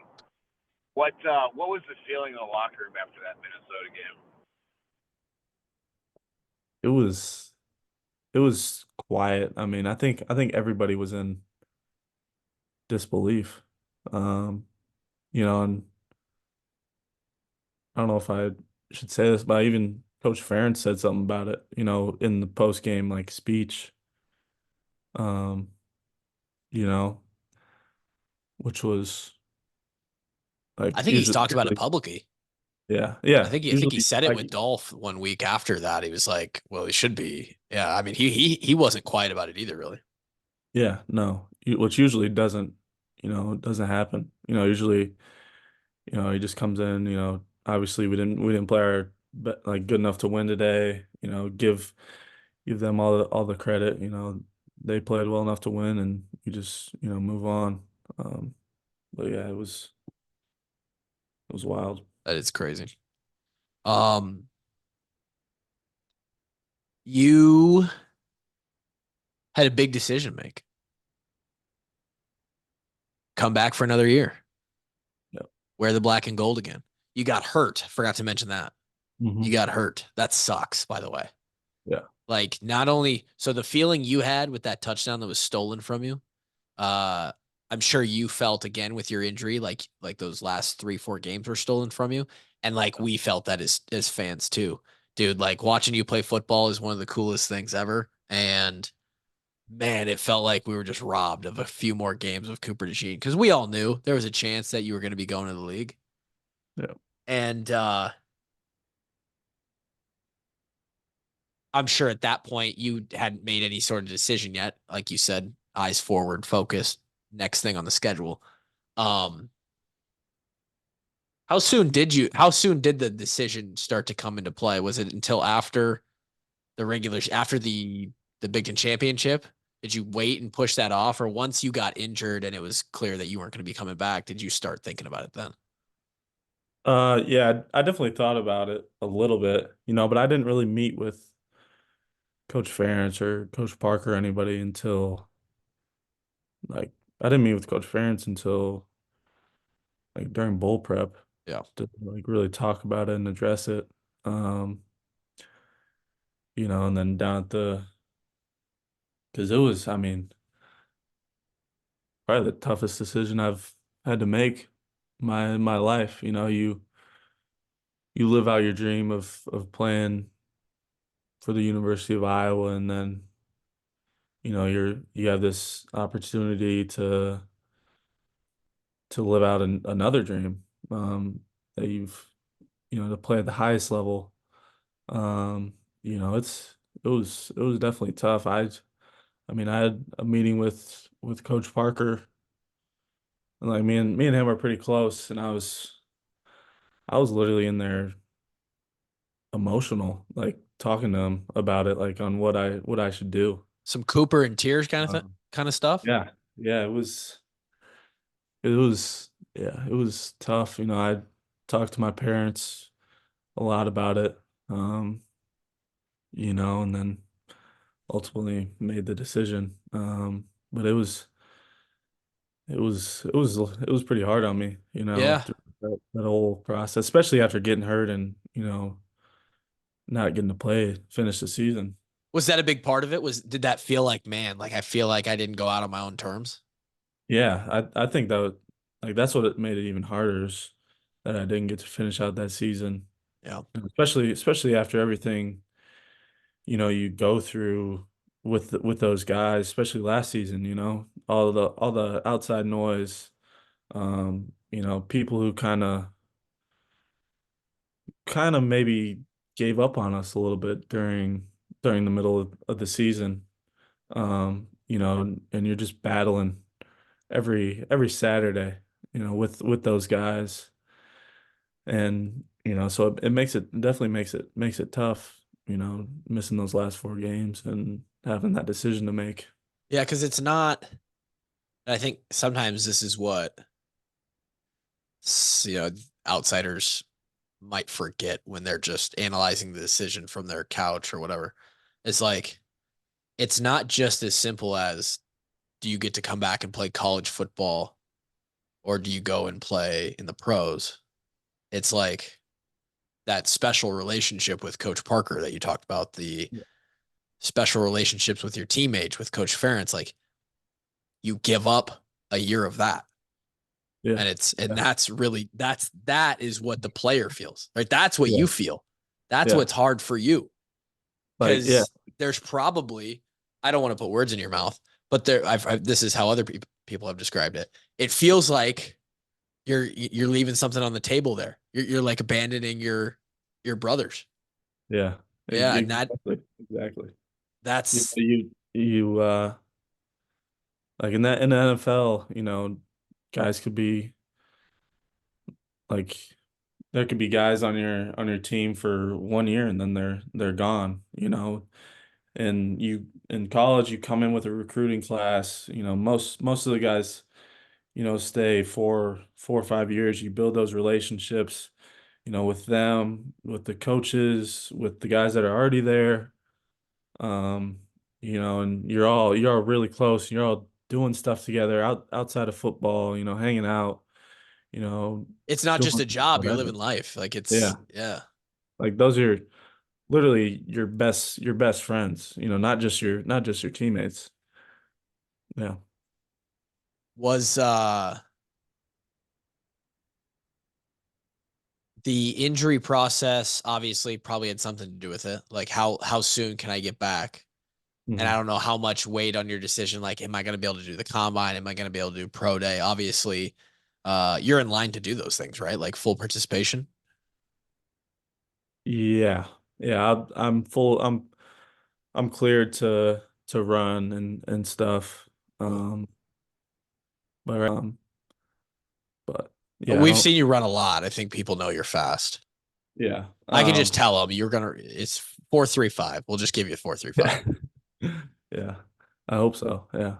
what was the feeling in the locker room after that Minnesota game? it was quiet. I mean, I think everybody was in disbelief. Um, and I don't know if I should say this, but even Coach Ferentz said something about it, in the post game like speech. Um, you know, which was like I think he's talked about it usually, publicly. yeah, I yeah, think he usually said it like, with Dolph 1 week after that. He was like, "Well, he should be." Yeah, I mean, he wasn't quiet about it either, really. yeah, no, which usually doesn't happen. Usually, he just comes in. Obviously we didn't play our like good enough to win today. Give them all the credit. They played well enough to win, and you just move on. Um, but yeah, it was wild. That is crazy. Um, you had a big decision to make. Come back for another year. Yep. Wear the black and gold again. You got hurt. Forgot to mention that. You Hmm. got hurt. That sucks, by the way. Yeah. Like not only so the feeling you had with that touchdown that was stolen from you, uh, I'm sure you felt again with your injury, like those last 3-4 games were stolen from you. And like we felt that as fans too. Dude, like watching you play football is one of the coolest things ever. And man, it felt like we were just robbed of a few more games of Cooper DeJean because we all knew there was a chance that you were going to be going to the league. Yeah. And I'm sure at that point you hadn't made any sort of decision yet. Like you said, eyes forward, focus, next thing on the schedule. Um, how soon did the decision start to come into play? Was it until after after the Big Ten championship? Did you wait and push that off? Or once you got injured and it was clear that you weren't going to be coming back, did you start thinking about it then? Yeah, I definitely thought about it a little bit, but I didn't really meet with Coach Ferentz or Coach Parker or anybody until like I didn't meet with Coach Ferentz until like during bowl prep Yeah. to like really talk about it and address it. Um, and then down at because it was, I mean, probably the toughest decision I've had to make my life. You live out your dream of playing for the University of Iowa, and then you have this opportunity to live out another dream, that to play at the highest level. Um, it was definitely tough. I mean, I had a meeting with Coach Parker, and like me and him are pretty close, and I was literally in there emotional, like talking to him about it, like on what I should do. Some Cooper and tears Um, kind of stuff. yeah, yeah, it was tough. I talked to my parents a lot about it. And then ultimately made the decision. But it was pretty hard on me, Yeah. through that whole process, especially after getting hurt and, not getting to play, finish the season. Was that a big part of it? Did that feel like, man, like I feel like I didn't go out on my own terms? Yeah, I think like that's what it made it even harder is that I didn't get to finish out that season. Yeah. And especially after everything, you go through with those guys, especially last season, all the outside noise, people who kind of maybe gave up on us a little bit during the middle of the season. And you're just battling every Saturday, with those guys. And, so it definitely makes it tough, missing those last 4 games and having that decision to make. Yeah, because it's not. I think sometimes this is what you know outsiders might forget when they're just analyzing the decision from their couch or whatever. It's like it's not just as simple as do you get to come back and play college football or do you go and play in the pros? It's like that special relationship with Coach Parker that you talked about, the Yeah. special relationships with your teammates, with Coach Ferentz, like you give up a year of that. Yeah. And Yeah. that is what the player feels, right? That's what Yeah. you feel. That's Yeah. what's hard for you. Like, yeah. Because there's probably, I don't want to put words in your mouth, but this is how other people have described it. It feels like you're leaving something on the table there. You're like abandoning your brothers. Yeah. Yeah, and Exactly. You, that's you, you, like in the NFL, guys could be like, there could be guys on your team for 1 year and then they're gone, and you in college you come in with a recruiting class, most of the guys, stay 4 or 5 years. You build those relationships, with them, with the coaches, with the guys that are already there. um and you're all really close. You're all doing stuff together outside of football, hanging out, you know it's not just doing a job. You're whatever. living life. Like Yeah, yeah. like those are literally your best friends, not just your teammates. Yeah. Was the injury process obviously probably had something to do with it. Like how soon can I get back? And I Mhm. don't know how much weighed on your decision. Like, am I going to be able to do the combine? Am I going to be able to do pro day? Obviously, you're in line to do those things, right? Like full participation. Yeah. Yeah, I'm cleared to run and stuff. Cool. Um but but yeah, I We've don't. seen you run a lot. I think people know you're fast. Yeah. I can just tell them it's 4.35. We'll just give you 4.35. Yeah. Yeah. I hope so. Yeah.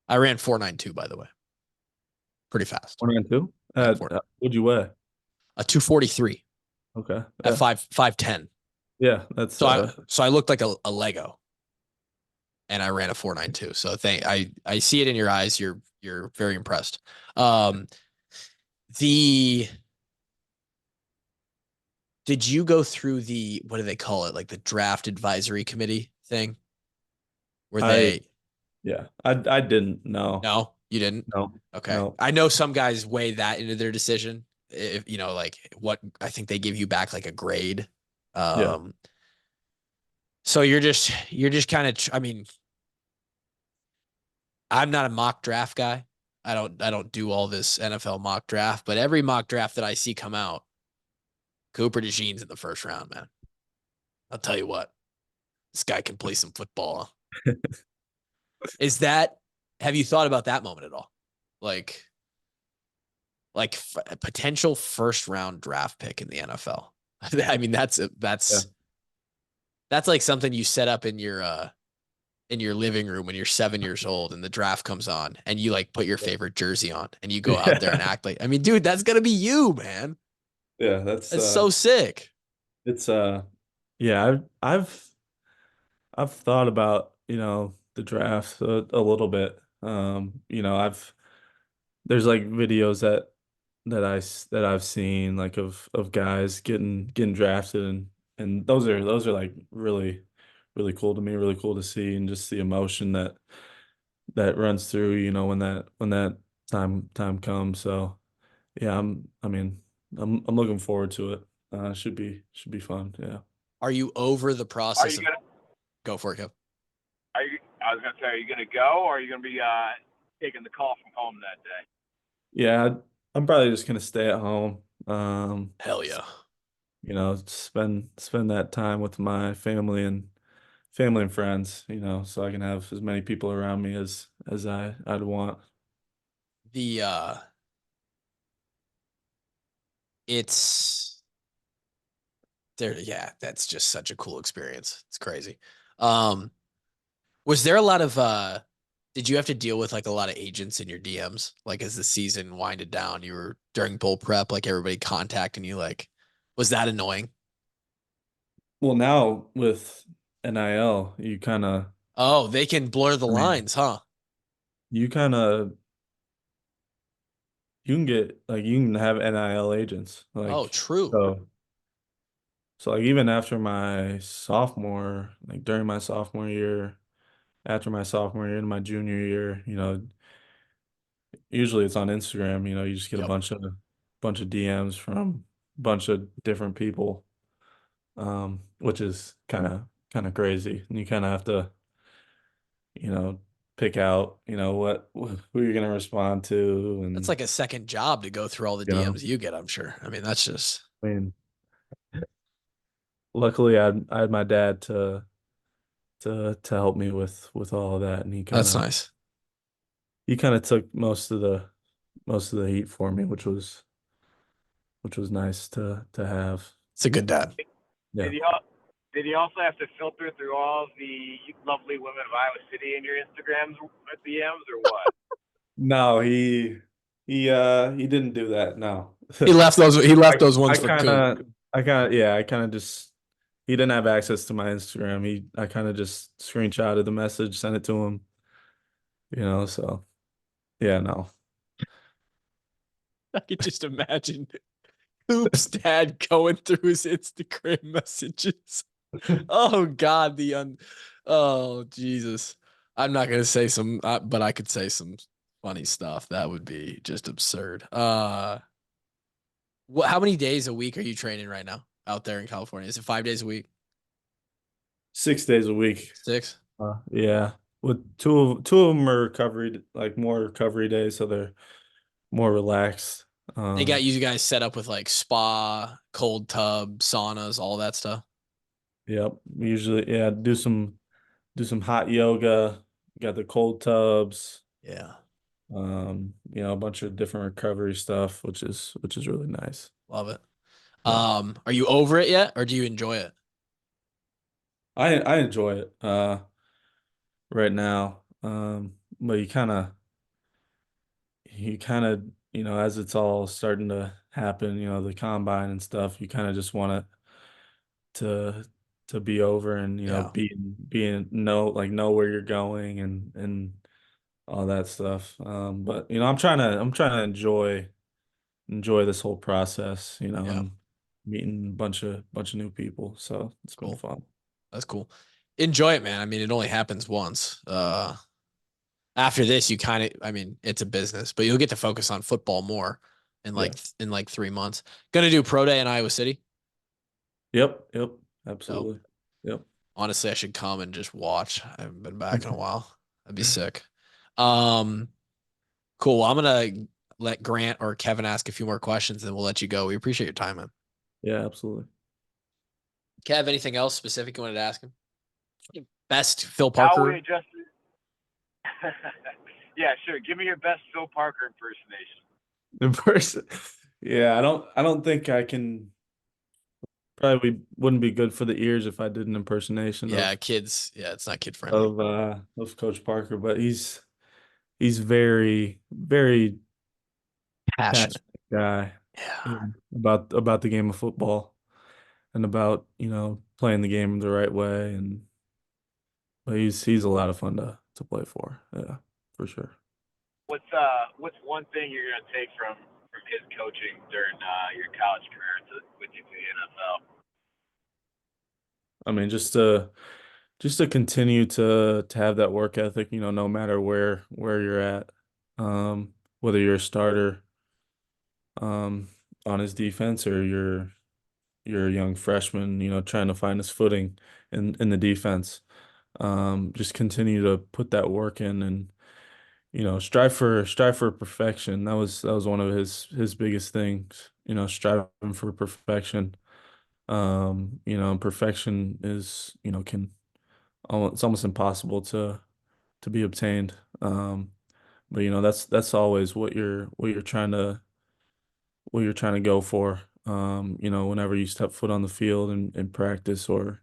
I ran 4.92, by the way. Pretty fast. 192? Yeah, four. What'd you weigh? A 243 Okay. at Yeah. 5'10". Yeah, that's So I looked like a Lego and I ran a 4.92. So I see it in your eyes. You're very impressed. Um, the did you go through the what do they call it? Like the draft advisory committee thing where I they yeah. I didn't know. no, you didn't. No. Okay. No. I know some guys weigh that into their decision. If like what I think they give you back like a grade. Yeah. Um, so you're just kind of I mean, I'm not a mock draft guy. I don't do all this NFL mock draft, but every mock draft that I see come out, Cooper Dejean's in the first round, man. I'll tell you what, this guy can play some football. Is that have you thought about that moment at all? Like a potential first round draft pick in the NFL. I mean, Yeah. that's like something you set up in your living room when you're 7 years old and the draft comes on and you like put your favorite jersey on and you go out there and Yeah. act like, I mean, dude, that's gonna be you, man. Yeah, That's so sick. it's yeah, I've I've thought about, the draft a little bit. There's like videos that I've seen like of guys getting drafted, and those are like really cool to me, really cool to see, and just the emotion that runs through, when that time comes. So yeah, I'm looking forward to it. Should be fun. Yeah. Are you over the Are process you of gonna? go for it, Kev? Are you? I was gonna say, are you gonna go, or are you gonna be taking the call from home that day? Yeah, I'm probably just gonna stay at home. Hell yeah. Spend that time with my family and friends, so I can have as many people around me as I'd want. The it's there, yeah, that's just such a cool experience. It's crazy. Um, was there a lot of did you have to deal with like a lot of agents in your DMs? Like as the season winded down, you were during bowl prep, like everybody contacting you, like was that annoying? Well, now with NIL, Oh, they can blur the I mean, lines, huh? you kind of you can have NIL agents Oh, like true. so like even after my sophomore, like during my sophomore year, after my sophomore year and my junior year, usually it's on Instagram, you just get a Yep. bunch of DMs from a bunch of different people, which is kind of crazy. And you kind of have to, you know, pick out, who you're gonna respond to, That's and like a second job to go through all the you know, DMs you get, I'm sure. I mean, that's just I mean, luckily I had my dad to help me with all of that, and he kind that's of nice. he kind of took most of the heat for me, which was nice to have. It's a good dad. Did Yeah. you did you also have to filter through all the lovely women of Iowa City in your Instagrams DMs or what? No, he didn't do that. No. He left I those ones I for kind Coop. of I kind of yeah, I kind of just he didn't have access to my Instagram. I kind of just screenshotted the message, sent it to him, so yeah, no. I could just imagine Coop's dad going through his Instagram messages. Oh God, oh Jesus. I'm not gonna say some, but I could say some funny stuff. That would be just absurd. How many days a week are you training right now out there in California? Is it 5 days a week? 6 days a week. 6? Yeah. With two of them are recovery, like more recovery days, so they're more relaxed. They got Um, you guys set up with like spa, cold tub, saunas, all that stuff. yep. Usually, yeah, do some hot yoga, got the cold tubs, Yeah, a bunch of different recovery stuff, which is really nice. love it. Yeah. Are you over it yet, or do you enjoy it? I enjoy it right now. But you kind of, as it's all starting to happen, the combine and stuff, you kind of just want it to be over, and Yeah, being know where you're going, and all that stuff. But I'm trying to enjoy this whole process, yeah, and meeting a bunch of new people. So it's been cool. fun. That's cool. Enjoy it, man. I mean, it only happens once. After this, you kind of, I mean, it's a business, but you'll get to focus on football more Yeah. in like 3 months. Gonna do pro day in Iowa City. Yep. Yep. Dope. Absolutely. Yep. Honestly, I should come and just watch. I haven't been back in a while. That'd be sick. Um, cool. Well, I'm gonna let Grant or Kevin ask a few more questions, and we'll let you go. We appreciate your time, man. Yeah. Absolutely. Kev, anything else specific you wanted to ask him? Best Phil How we Parker. adjusted? Yeah, sure. Give me your best Phil Parker impersonation. In person. Yeah. I don't think I can. Probably wouldn't be good for the ears if I did an impersonation Yeah, of kids. Yeah, it's not kid friendly. of uh of Coach Parker, but he's very, very Passionate. passionate guy, Yeah. about the game of football, and about, playing the game the right way, and but he's a lot of fun to play for. Yeah, for sure. What's one thing you're gonna take from his coaching during your college career with you to the NFL? I mean, just to continue to have that work ethic, no matter where you're at, whether you're a starter um, on his defense or you're a young freshman, trying to find his footing in the defense. Just continue to put that work in and strive for perfection. That was one of his biggest things, striving for perfection. Perfection is, can it's almost impossible to be obtained. But that's always what you're trying to go for. Whenever you step foot on the field in practice or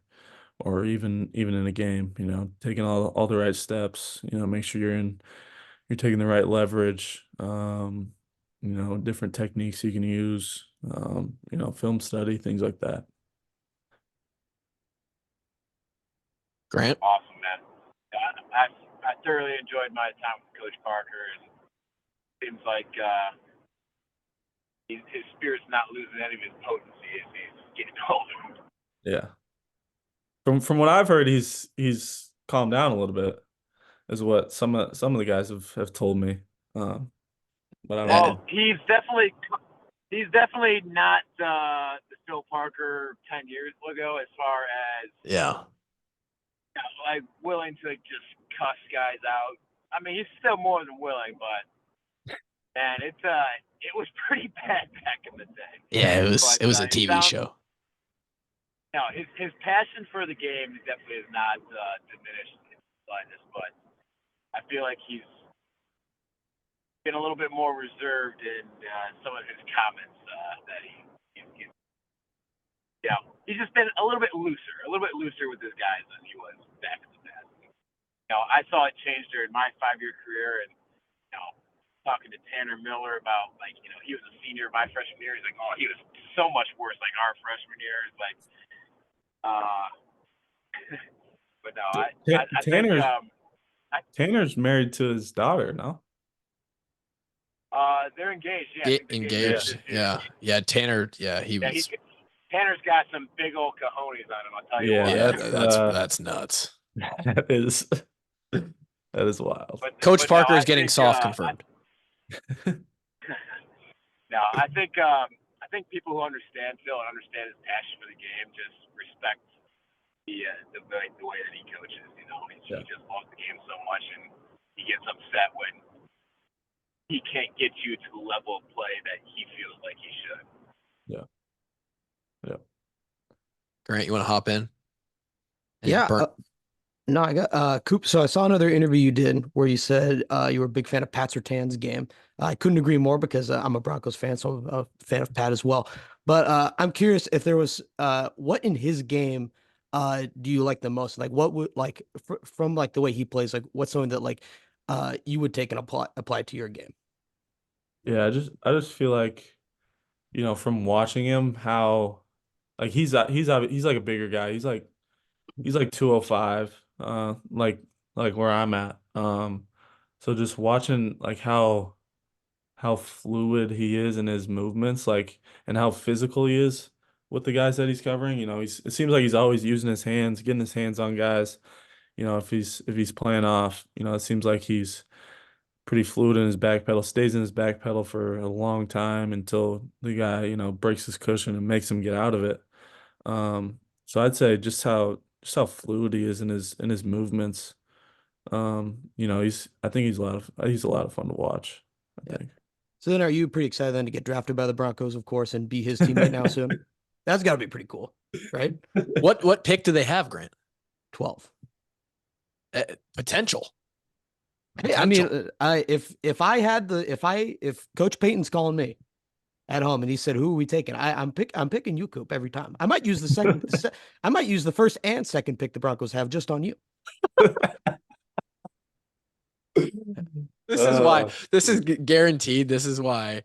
even in a game, taking all the right steps, make sure you're taking the right leverage, different techniques you can use, film study, things like that. Grant? Awesome, man. I thoroughly enjoyed my time with Coach Parker, and seems like his spirit's not losing any of his potency as he's getting older. Yeah. From what I've heard, he's calmed down a little bit, is what some of the guys have told me. But I don't Oh, know. he's definitely not the Phil Parker 10 years ago as far as Yeah. like willing to just cuss guys out. I mean, he's still more than willing, but man, it was pretty bad back in the day. Yeah, it was But a it TV sounds, show. no, his passion for the game definitely is not diminished in the slightest. But I feel like he's been a little bit more reserved in some of his comments that he's just been a little bit looser with his guys than he was back in the past. I saw it change during my 5-year career, and talking to Tanner Miller about he was a senior my freshman year. He's like, oh, he was so much worse like our freshman year. It's like, but no, I think Tanner's married to his daughter, no? they're engaged. Yeah, I think they're Engaged. Yeah. Tanner. Yeah, he Yeah, was. Tanner's got some big old cojones on him. I'll tell you Yeah, what. Yeah, that's nuts. that is that is wild. Coach No, Parker I is getting think, soft confirmed. No, I think people who understand Phil and understand his passion for the game just respect the way that he coaches. He just loves the game so much, and he gets upset when he can't get you to the level of play that he feels like he should. Yeah. Grant, you want to hop in? Yeah. No, I got Coop. So I saw another interview you did where you said you were a big fan of Pat Surtain's game. I couldn't agree more because I'm a Broncos fan, so I'm a fan of Pat as well. But I'm curious if there was what in his game do you like the most? Like what would from like the way he plays, like what's something that like you would take and apply to your game? Yeah, I just feel like, from watching him, how like he's like a bigger guy. He's like 205, like where I'm at. So just watching like how fluid he is in his movements, like, and how physical he is with the guys that he's covering. It seems like he's always using his hands, getting his hands on guys. If he's playing off, it seems like he's pretty fluid in his back pedal, stays in his back pedal for a long time until the guy, breaks his cushion and makes him get out of it. So I'd say just how fluid he is in his movements. I think he's a lot of fun to watch, I Yeah. think. So then are you pretty excited then to get drafted by the Broncos, of course, and be his teammate now soon? That's got to be pretty cool, right? What pick do they have, Grant? 12. Potential. Hey, I mean, if Coach Payton's calling me at home and he said, "Who are we taking?" I'm picking you, Coop, every time. I might use the second. I might use the first and second pick the Broncos have just on you. This is why. This is guaranteed. This is why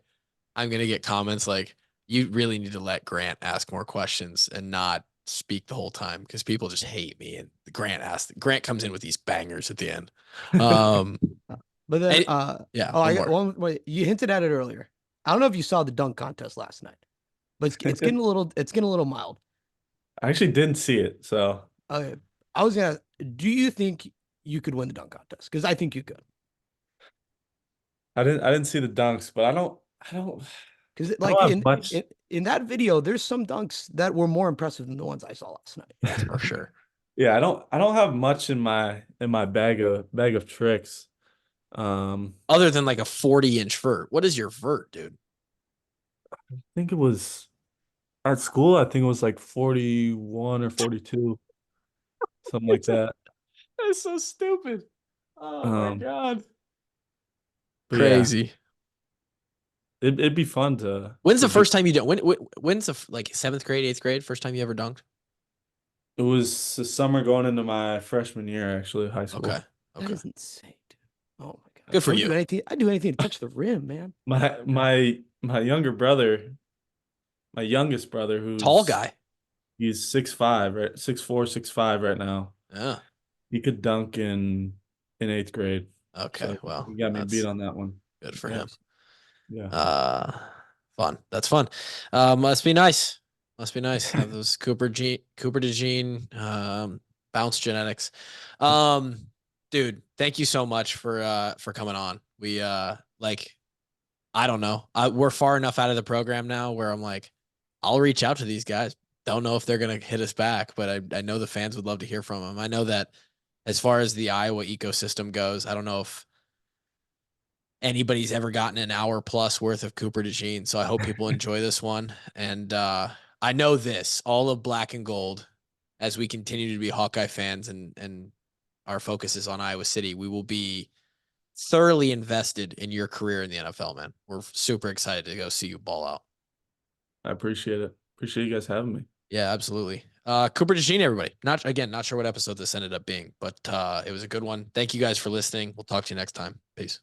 I'm gonna get comments like, "You really need to let Grant ask more questions and not speak the whole time because people just hate me. And Grant comes in with these bangers at the end. But then, yeah. I got one. Wait, you hinted at it earlier. I don't know if you saw the dunk contest last night, but it's getting a little mild. I actually didn't see it, so I was gonna. Do you think you could win the dunk contest? Because I think you could. I didn't see the dunks, but I don't Because I like don't have much. in that video, there's some dunks that were more impressive than the ones I saw last night. Yeah, for sure. Yeah, I don't have much in my bag of tricks. Other than like a 40-inch vert. What is your vert, dude? I think it was at school, I think it was like 41 or 42, something like that. That's so stupid. Oh my God. But yeah, Crazy. it'd be fun to. When's the first time you done? When's the like 7th grade, 8th grade? First time you ever dunked? It was the summer going into my freshman year, actually, high school. Okay. That is insane, dude. Oh my God. Good for I'd you. do anything. I'd do anything to touch the rim, man. My younger brother, my youngest brother, who's Tall guy. He's 6'5", right? 6'4", 6'5" right now. Yeah. He could dunk in 8th grade. Okay. So well, he got me beat on that one. Good for him. Yeah. Fun. That's fun. Must be nice. Must be nice. Have those Cooper Dejean, bounce genetics. Dude, thank you so much for coming on. We like, I don't know. We're far enough out of the program now where I'm like, I'll reach out to these guys. Don't know if they're gonna hit us back, but I know the fans would love to hear from them. I know that as far as the Iowa ecosystem goes, I don't know if anybody's ever gotten an hour plus worth of Cooper Dejean. So I hope people enjoy this one. And I know this, all of Black and Gold, as we continue to be Hawkeye fans and our focus is on Iowa City, we will be thoroughly invested in your career in the NFL, man. We're super excited to go see you ball out. I appreciate it. Appreciate you guys having me. Yeah, absolutely. Cooper Dejean, everybody. Not sure what episode this ended up being, but it was a good one. Thank you guys for listening. We'll talk to you next time. Peace.